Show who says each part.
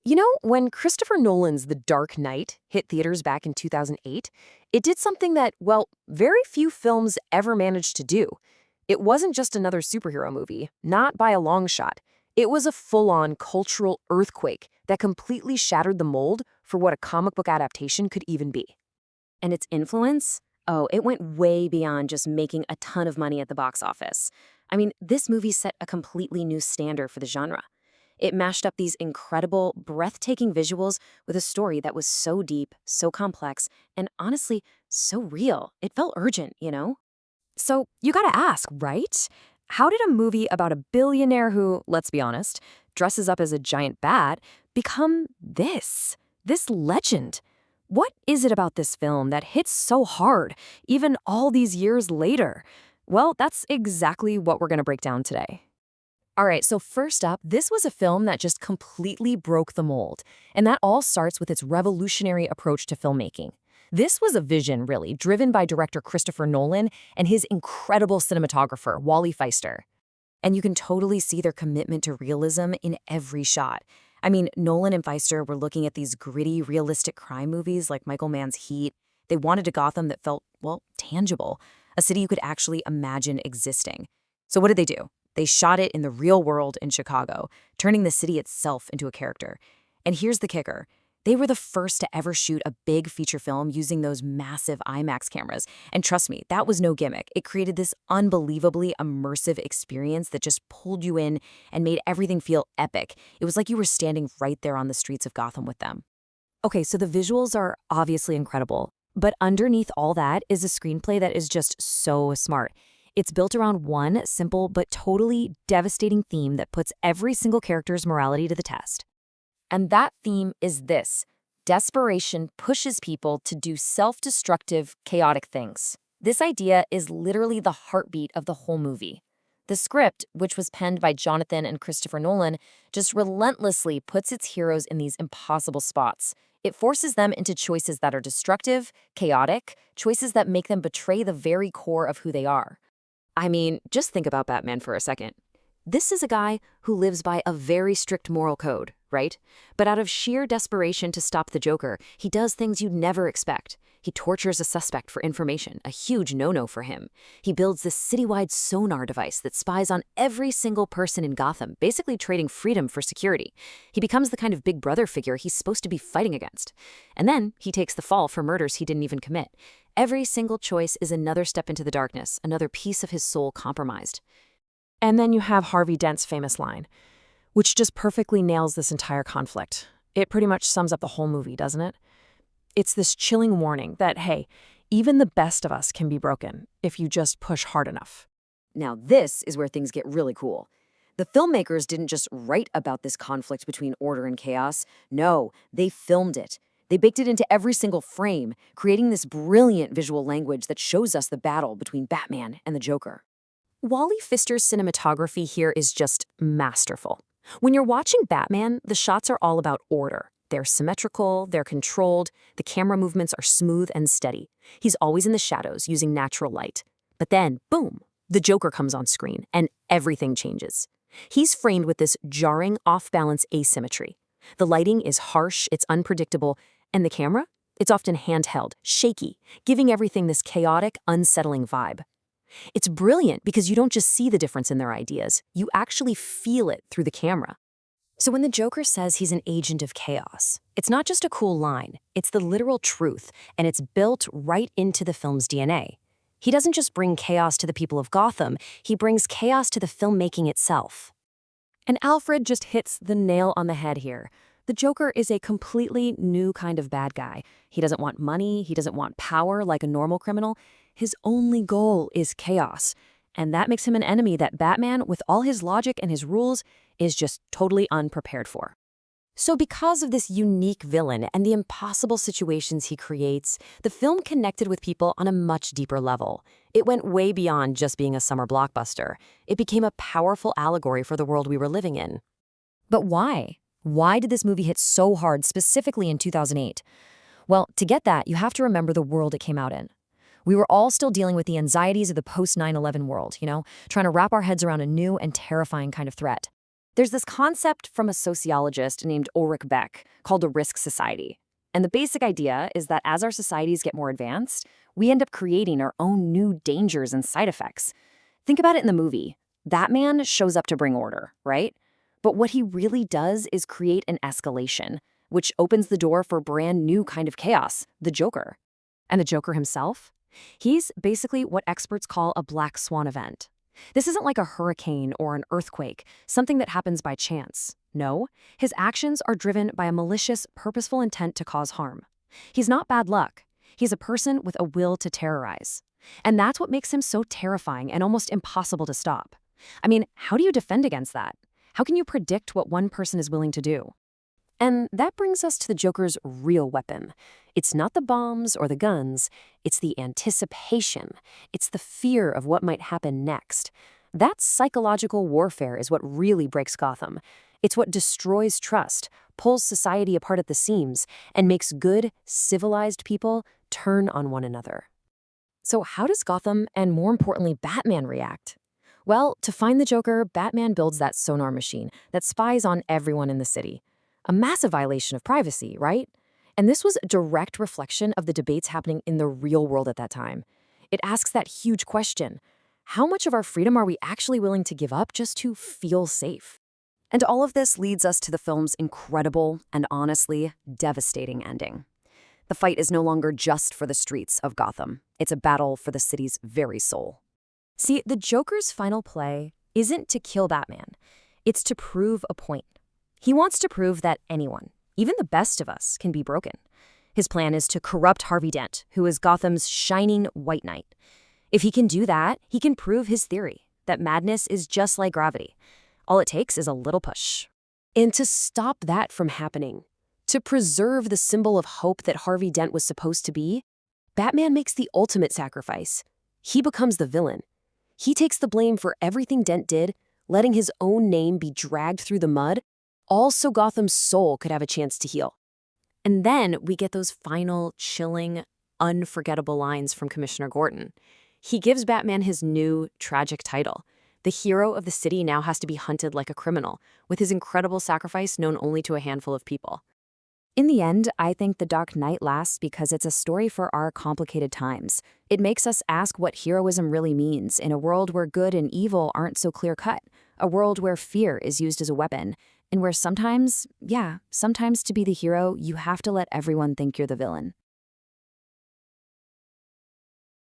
Speaker 1: You know, when Christopher Nolan's The Dark Knight hit theaters back in 2008, it did something that, well, very few films ever managed to do. It wasn't just another superhero movie, not by a long shot. It was a full-on cultural earthquake that completely shattered the mold for what a comic book adaptation could even be.
Speaker 2: And its influence? Oh, it went way beyond just making a ton of money at the box office. I mean, this movie set a completely new standard for the genre. It mashed up these incredible, breathtaking visuals with a story that was so deep, so complex, and honestly, so real. It felt urgent.
Speaker 1: So you gotta ask, right? How did a movie about a billionaire who, let's be honest, dresses up as a giant bat become this? This legend? What is it about this film that hits so hard, even all these years later? Well, that's exactly what we're gonna break down today. All right, so first up, this was a film that just completely broke the mold. And that all starts with its revolutionary approach to filmmaking. This was a vision, really, driven by director Christopher Nolan and his incredible cinematographer, Wally Feister. And you can totally see their commitment to realism in every shot. I mean, Nolan and Feister were looking at these gritty, realistic crime movies like Michael Mann's Heat. They wanted a Gotham that felt, well, tangible, a city you could actually imagine existing. So what did they do? They shot it in the real world in Chicago, turning the city itself into a character. And here's the kicker. They were the first to ever shoot a big feature film using those massive IMAX cameras. And trust me, that was no gimmick. It created this unbelievably immersive experience that just pulled you in and made everything feel epic. It was like you were standing right there on the streets of Gotham with them. Okay, so the visuals are obviously incredible, but underneath all that is a screenplay that is just so smart. It's built around one simple but totally devastating theme that puts every single character's morality to the test. And that theme is this: desperation pushes people to do self-destructive, chaotic things. This idea is literally the heartbeat of the whole movie. The script, which was penned by Jonathan and Christopher Nolan, just relentlessly puts its heroes in these impossible spots. It forces them into choices that are destructive, chaotic, choices that make them betray the very core of who they are. I mean, just think about Batman for a second. This is a guy who lives by a very strict moral code, right? But out of sheer desperation to stop the Joker, he does things you'd never expect. He tortures a suspect for information, a huge no-no for him. He builds this citywide sonar device that spies on every single person in Gotham, basically trading freedom for security. He becomes the kind of big brother figure he's supposed to be fighting against. And then he takes the fall for murders he didn't even commit. Every single choice is another step into the darkness, another piece of his soul compromised. And then you have Harvey Dent's famous line, which just perfectly nails this entire conflict. It pretty much sums up the whole movie, doesn't it? It's this chilling warning that, hey, even the best of us can be broken if you just push hard enough.
Speaker 2: Now, this is where things get really cool. The filmmakers didn't just write about this conflict between order and chaos. No, they filmed it. They baked it into every single frame, creating this brilliant visual language that shows us the battle between Batman and the Joker.
Speaker 1: Wally Pfister's cinematography here is just masterful. When you're watching Batman, the shots are all about order. They're symmetrical, they're controlled, the camera movements are smooth and steady. He's always in the shadows, using natural light. But then, boom, the Joker comes on screen, and everything changes. He's framed with this jarring, off-balance asymmetry. The lighting is harsh, it's unpredictable, and the camera? It's often handheld, shaky, giving everything this chaotic, unsettling vibe. It's brilliant because you don't just see the difference in their ideas, you actually feel it through the camera. So when the Joker says he's an agent of chaos, it's not just a cool line, it's the literal truth, and it's built right into the film's DNA. He doesn't just bring chaos to the people of Gotham, he brings chaos to the filmmaking itself. And Alfred just hits the nail on the head here. The Joker is a completely new kind of bad guy. He doesn't want money, he doesn't want power like a normal criminal. His only goal is chaos. And that makes him an enemy that Batman, with all his logic and his rules, is just totally unprepared for. So because of this unique villain and the impossible situations he creates, the film connected with people on a much deeper level. It went way beyond just being a summer blockbuster. It became a powerful allegory for the world we were living in. But why? Why did this movie hit so hard, specifically in 2008? Well, to get that, you have to remember the world it came out in. We were all still dealing with the anxieties of the post-9/11 world, trying to wrap our heads around a new and terrifying kind of threat. There's this concept from a sociologist named Ulrich Beck called a risk society. And the basic idea is that as our societies get more advanced, we end up creating our own new dangers and side effects. Think about it in the movie. Batman shows up to bring order, right? But what he really does is create an escalation, which opens the door for a brand new kind of chaos, the Joker. And the Joker himself? He's basically what experts call a black swan event. This isn't like a hurricane or an earthquake, something that happens by chance. No, his actions are driven by a malicious, purposeful intent to cause harm. He's not bad luck. He's a person with a will to terrorize. And that's what makes him so terrifying and almost impossible to stop. I mean, how do you defend against that? How can you predict what one person is willing to do? And that brings us to the Joker's real weapon. It's not the bombs or the guns, it's the anticipation. It's the fear of what might happen next. That psychological warfare is what really breaks Gotham. It's what destroys trust, pulls society apart at the seams, and makes good, civilized people turn on one another. So how does Gotham, and more importantly, Batman, react? Well, to find the Joker, Batman builds that sonar machine that spies on everyone in the city. A massive violation of privacy, right? And this was a direct reflection of the debates happening in the real world at that time. It asks that huge question: how much of our freedom are we actually willing to give up just to feel safe? And all of this leads us to the film's incredible and honestly devastating ending. The fight is no longer just for the streets of Gotham. It's a battle for the city's very soul. See, the Joker's final play isn't to kill Batman. It's to prove a point. He wants to prove that anyone, even the best of us, can be broken. His plan is to corrupt Harvey Dent, who is Gotham's shining white knight. If he can do that, he can prove his theory, that madness is just like gravity. All it takes is a little push. And to stop that from happening, to preserve the symbol of hope that Harvey Dent was supposed to be, Batman makes the ultimate sacrifice. He becomes the villain. He takes the blame for everything Dent did, letting his own name be dragged through the mud, all so Gotham's soul could have a chance to heal. And then we get those final, chilling, unforgettable lines from Commissioner Gordon. He gives Batman his new, tragic title. The hero of the city now has to be hunted like a criminal, with his incredible sacrifice known only to a handful of people. In the end, I think The Dark Knight lasts because it's a story for our complicated times. It makes us ask what heroism really means in a world where good and evil aren't so clear-cut, a world where fear is used as a weapon, and where sometimes to be the hero, you have to let everyone think you're the villain.